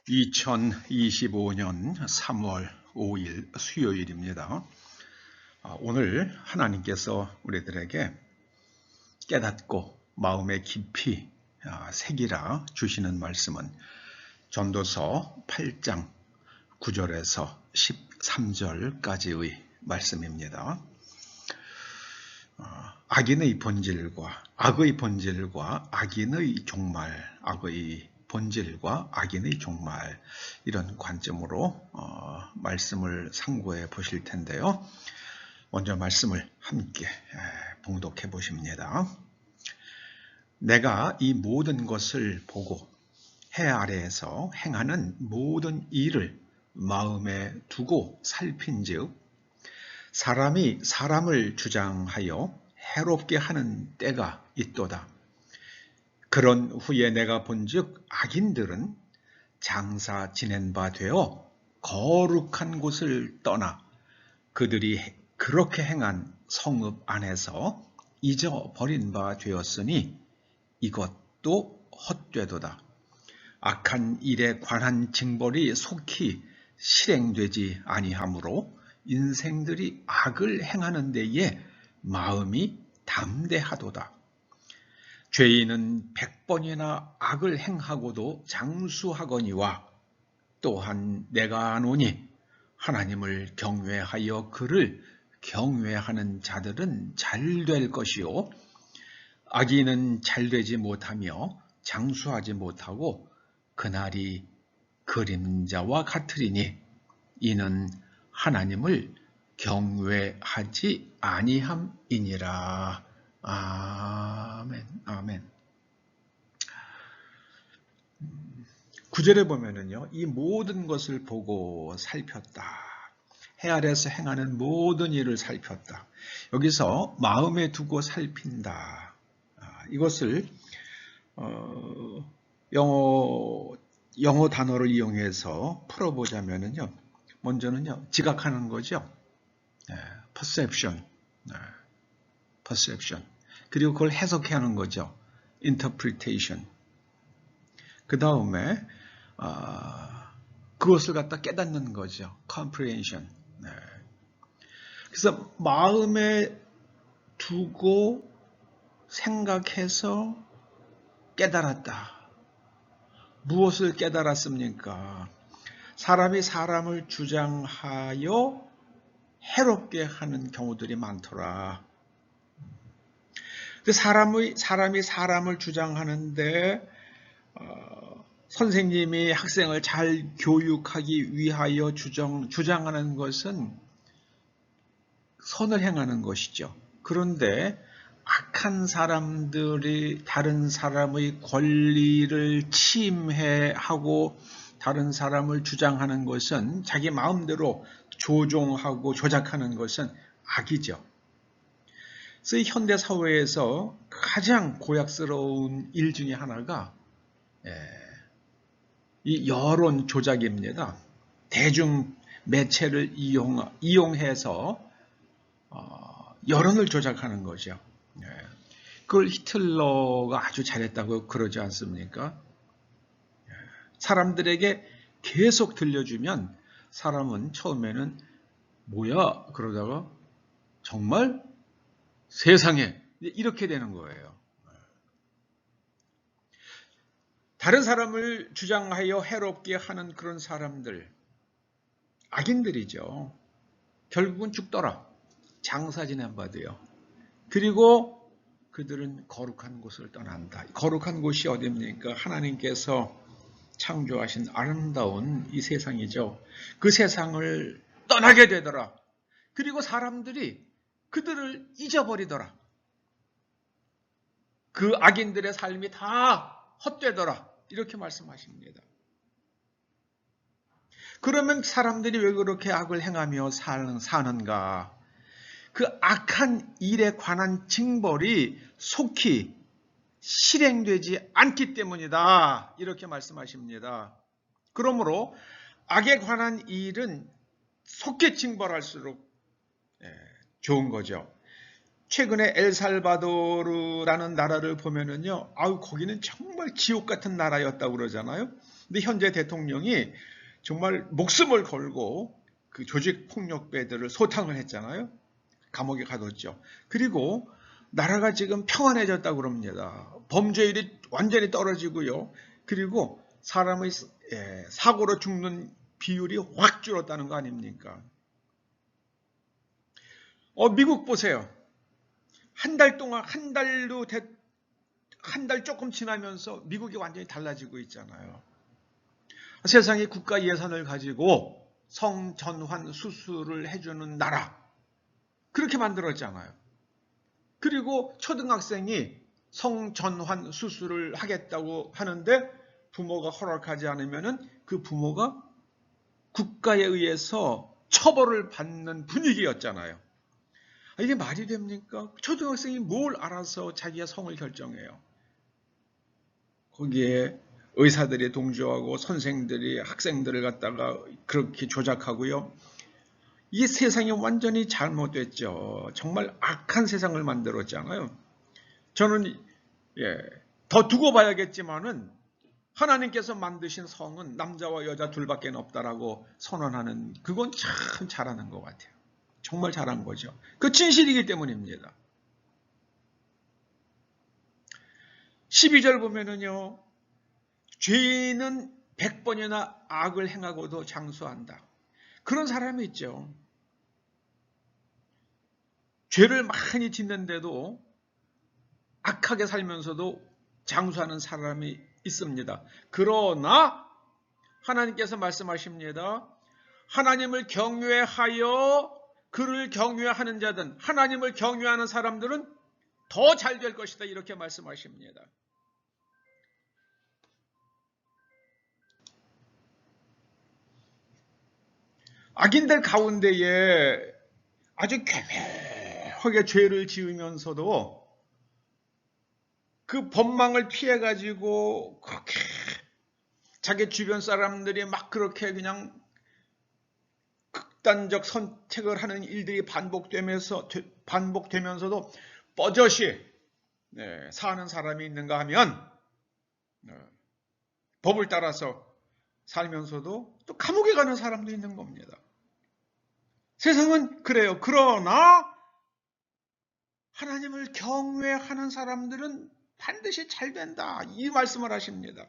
2025년 3월 5일 수요일입니다. 오늘 하나님께서 우리들에게 깨닫고 마음에 깊이 새기라 주시는 말씀은 전도서 8장 9절에서 13절까지의 말씀입니다. 악인의 본질과 악의 본질과 악인의 종말, 악의 본질과 악인의 종말, 이런 관점으로 말씀을 상고해 보실 텐데요. 먼저 말씀을 함께 봉독해 보십니다. 내가 이 모든 것을 보고 해 아래에서 행하는 모든 일을 마음에 두고 살핀즉 사람이 사람을 주장하여 해롭게 하는 때가 있도다. 그런 후에 내가 본즉 악인들은 장사 지낸 바 되어 거룩한 곳을 떠나 그들이 그렇게 행한 성읍 안에서 잊어버린 바 되었으니 이것도 헛되도다. 악한 일에 관한 징벌이 속히 실행되지 아니하므로 인생들이 악을 행하는 데에 마음이 담대하도다. 죄인은 100번이나 악을 행하고도 장수하거니와 또한 내가 아노니 하나님을 경외하여 그를 경외하는 자들은 잘 될 것이요 악인은 잘 되지 못하며 장수하지 못하고 그날이 그림자와 같으리니 이는 하나님을 경외하지 아니함이니라. 아멘. 아멘. 9절에 보면은요, 이 모든 것을 보고 살폈다. 해 아래에서 행하는 모든 일을 살폈다. 여기서 마음에 두고 살핀다. 이것을 영어 단어를 이용해서 풀어보자면은요, 먼저는요, 지각하는 거죠. perception. perception. 그리고 그걸 해석하는 거죠. interpretation. 그 다음에 그것을 갖다 깨닫는 거죠. comprehension. 그래서 마음에 두고 생각해서 깨달았다. 무엇을 깨달았습니까? 사람이 사람을 주장하여 해롭게 하는 경우들이 많더라. 사람이 사람을 주장하는데 선생님이 학생을 잘 교육하기 위하여 주장하는 것은 선을 행하는 것이죠. 그런데 악한 사람들이 다른 사람의 권리를 침해하고 다른 사람을 주장하는 것은 자기 마음대로 조종하고 조작하는 것은 악이죠. 그래서 이 현대 사회에서 가장 고약스러운 일 중에 하나가 이 여론 조작입니다. 대중 매체를 이용해서 여론을 조작하는 거죠. 그걸 히틀러가 아주 잘했다고 그러지 않습니까? 사람들에게 계속 들려주면 사람은 처음에는 뭐야? 그러다가 정말 세상에 이렇게 되는 거예요. 다른 사람을 주장하여 해롭게 하는 그런 사람들, 악인들이죠. 결국은 죽더라. 장사 지낸 바 돼요. 그리고 그들은 거룩한 곳을 떠난다. 거룩한 곳이 어디입니까? 하나님께서 창조하신 아름다운 이 세상이죠. 그 세상을 떠나게 되더라. 그리고 사람들이 그들을 잊어버리더라. 그 악인들의 삶이 다 헛되더라. 이렇게 말씀하십니다. 그러면 사람들이 왜 그렇게 악을 행하며 사는가? 그 악한 일에 관한 징벌이 속히 실행되지 않기 때문이다. 이렇게 말씀하십니다. 그러므로 악에 관한 일은 속히 징벌할수록 좋은 거죠. 최근에 엘살바도르라는 나라를 보면은요, 거기는 정말 지옥 같은 나라였다고 그러잖아요. 근데 현재 대통령이 정말 목숨을 걸고 그 조직 폭력배들을 소탕을 했잖아요. 감옥에 가뒀죠. 그리고 나라가 지금 평안해졌다고 그럽니다. 범죄율이 완전히 떨어지고요. 그리고 사람의 사고로 죽는 비율이 확 줄었다는 거 아닙니까? 미국 보세요. 한 달 동안, 한 달 조금 지나면서 미국이 완전히 달라지고 있잖아요. 세상에 국가 예산을 가지고 성전환 수술을 해주는 나라. 그렇게 만들었잖아요. 그리고 초등학생이 성전환 수술을 하겠다고 하는데 부모가 허락하지 않으면 그 부모가 국가에 의해서 처벌을 받는 분위기였잖아요. 이게 말이 됩니까? 초등학생이 뭘 알아서 자기의 성을 결정해요. 거기에 의사들이 동조하고 선생들이 학생들을 갖다가 그렇게 조작하고요. 이 세상이 완전히 잘못됐죠. 정말 악한 세상을 만들었잖아요. 저는 더 두고 봐야겠지만은 하나님께서 만드신 성은 남자와 여자 둘밖에 없다라고 선언하는 그건 참 잘하는 것 같아요. 정말 잘한 거죠. 그 진실이기 때문입니다. 12절 보면은요. 죄인은 100번이나 악을 행하고도 장수한다. 그런 사람이 있죠. 죄를 많이 짓는데도 악하게 살면서도 장수하는 사람이 있습니다. 그러나 하나님께서 말씀하십니다. 하나님을 경외하여 그를 경외하는 자든 하나님을 경외하는 사람들은 더 잘 될 것이다. 이렇게 말씀하십니다. 악인들 가운데에 아주 괴팍하게 죄를 지으면서도 그 법망을 피해가지고 그렇게 자기 주변 사람들이 막 그렇게 그냥 극단적 선택을 하는 일들이 반복되면서도 뻗어시 사는 사람이 있는가 하면 법을 따라서 살면서도 또 감옥에 가는 사람도 있는 겁니다. 세상은 그래요. 그러나 하나님을 경외하는 사람들은 반드시 잘 된다. 이 말씀을 하십니다.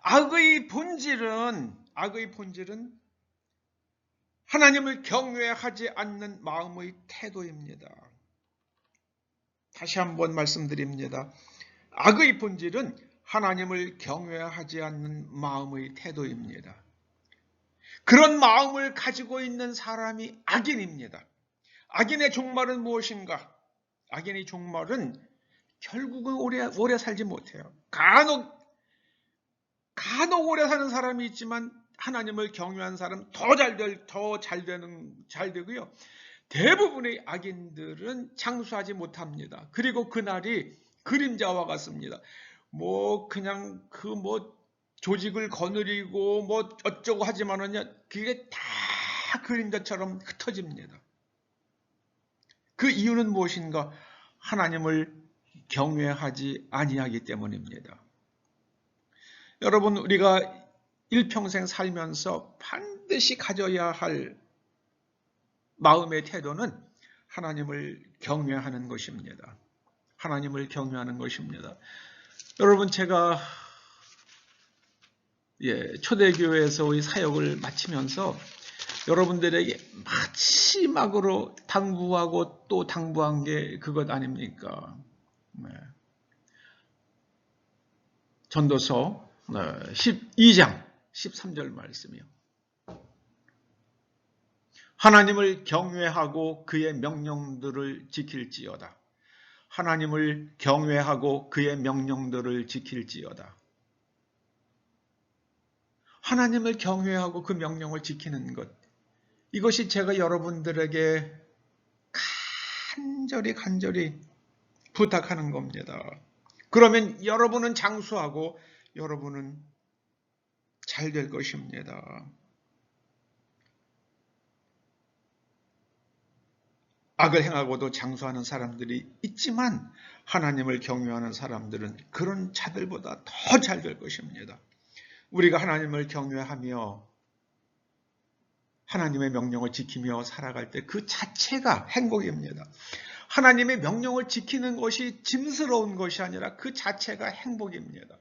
악의 본질은 하나님을 경외하지 않는 마음의 태도입니다. 다시 한번 말씀드립니다. 악의 본질은 하나님을 경외하지 않는 마음의 태도입니다. 그런 마음을 가지고 있는 사람이 악인입니다. 악인의 종말은 무엇인가? 악인의 종말은 결국은 오래 살지 못해요. 간혹 오래 사는 사람이 있지만 하나님을 경외한 사람 더 잘 되고요. 대부분의 악인들은 장수하지 못합니다. 그리고 그날이 그림자와 같습니다. 그냥 조직을 거느리고 어쩌고 하지만은요, 그게 다 그림자처럼 흩어집니다. 그 이유는 무엇인가? 하나님을 경외하지 아니하기 때문입니다. 여러분, 우리가 일평생 살면서 반드시 가져야 할 마음의 태도는 하나님을 경외하는 것입니다. 하나님을 경외하는 것입니다. 여러분, 제가 초대교회에서의 사역을 마치면서 여러분들에게 마지막으로 당부하고 또 당부한 게 그것 아닙니까? 전도서 12장 13절 말씀이요. 하나님을 경외하고 그의 명령들을 지킬지어다. 하나님을 경외하고 그의 명령들을 지킬지어다. 하나님을 경외하고 그 명령을 지키는 것. 이것이 제가 여러분들에게 간절히 부탁하는 겁니다. 그러면 여러분은 장수하고 여러분은 잘 될 것입니다. 악을 행하고도 장수하는 사람들이 있지만 하나님을 경외하는 사람들은 그런 자들보다 더 잘 될 것입니다. 우리가 하나님을 경외하며 하나님의 명령을 지키며 살아갈 때 그 자체가 행복입니다. 하나님의 명령을 지키는 것이 짐스러운 것이 아니라 그 자체가 행복입니다.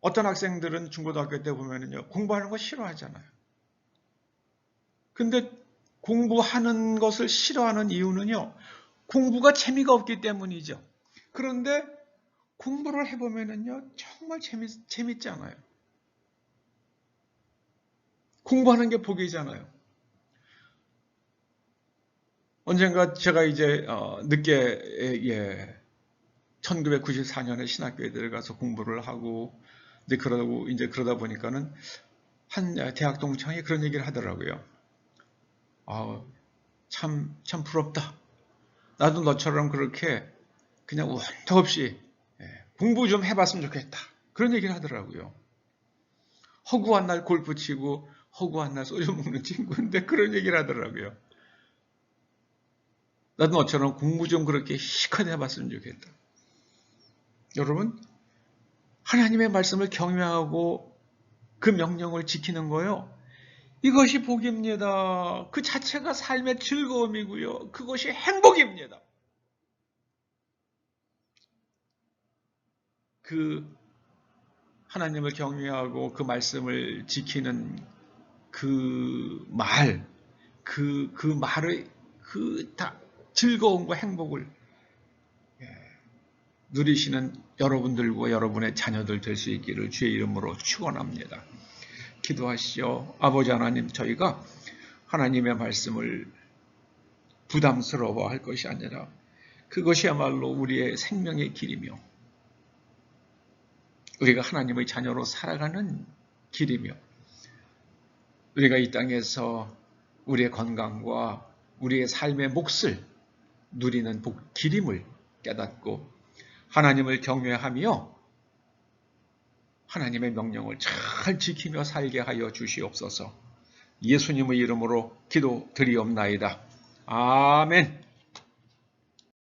어떤 학생들은 중고등학교 때 보면은요, 공부하는 거 싫어하잖아요. 근데 공부하는 것을 싫어하는 이유는요, 공부가 재미가 없기 때문이죠. 그런데 공부를 해보면은요, 정말 재밌잖아요. 공부하는 게 복이잖아요. 언젠가 제가 이제 늦게 1994년에 신학교에 들어가서 공부를 하고 그러다 보니까는 한 대학 동창이 그런 얘기를 하더라고요. 참 부럽다. 나도 너처럼 그렇게 그냥 원도 없이 공부 좀 해봤으면 좋겠다. 그런 얘기를 하더라고요. 허구한 날 골프 치고 허구한 날 소주 먹는 친구인데 그런 얘기를 하더라고요. 나도 너처럼 공부 좀 그렇게 시컷 해봤으면 좋겠다. 여러분, 하나님의 말씀을 경외하고 그 명령을 지키는 거요. 이것이 복입니다. 그 자체가 삶의 즐거움이고요. 그것이 행복입니다. 그 하나님을 경외하고 그 말씀을 지키는 그 말의 다 즐거움과 행복을 누리시는 여러분들과 여러분의 자녀들 될 수 있기를 주의 이름으로 축원합니다. 기도하시오. 아버지 하나님, 저희가 하나님의 말씀을 부담스러워할 것이 아니라 그것이야말로 우리의 생명의 길이며 우리가 하나님의 자녀로 살아가는 길이며 우리가 이 땅에서 우리의 건강과 우리의 삶의 몫을 누리는 길임을 깨닫고 하나님을 경외하며 하나님의 명령을 잘 지키며 살게 하여 주시옵소서. 예수님의 이름으로 기도드리옵나이다. 아멘.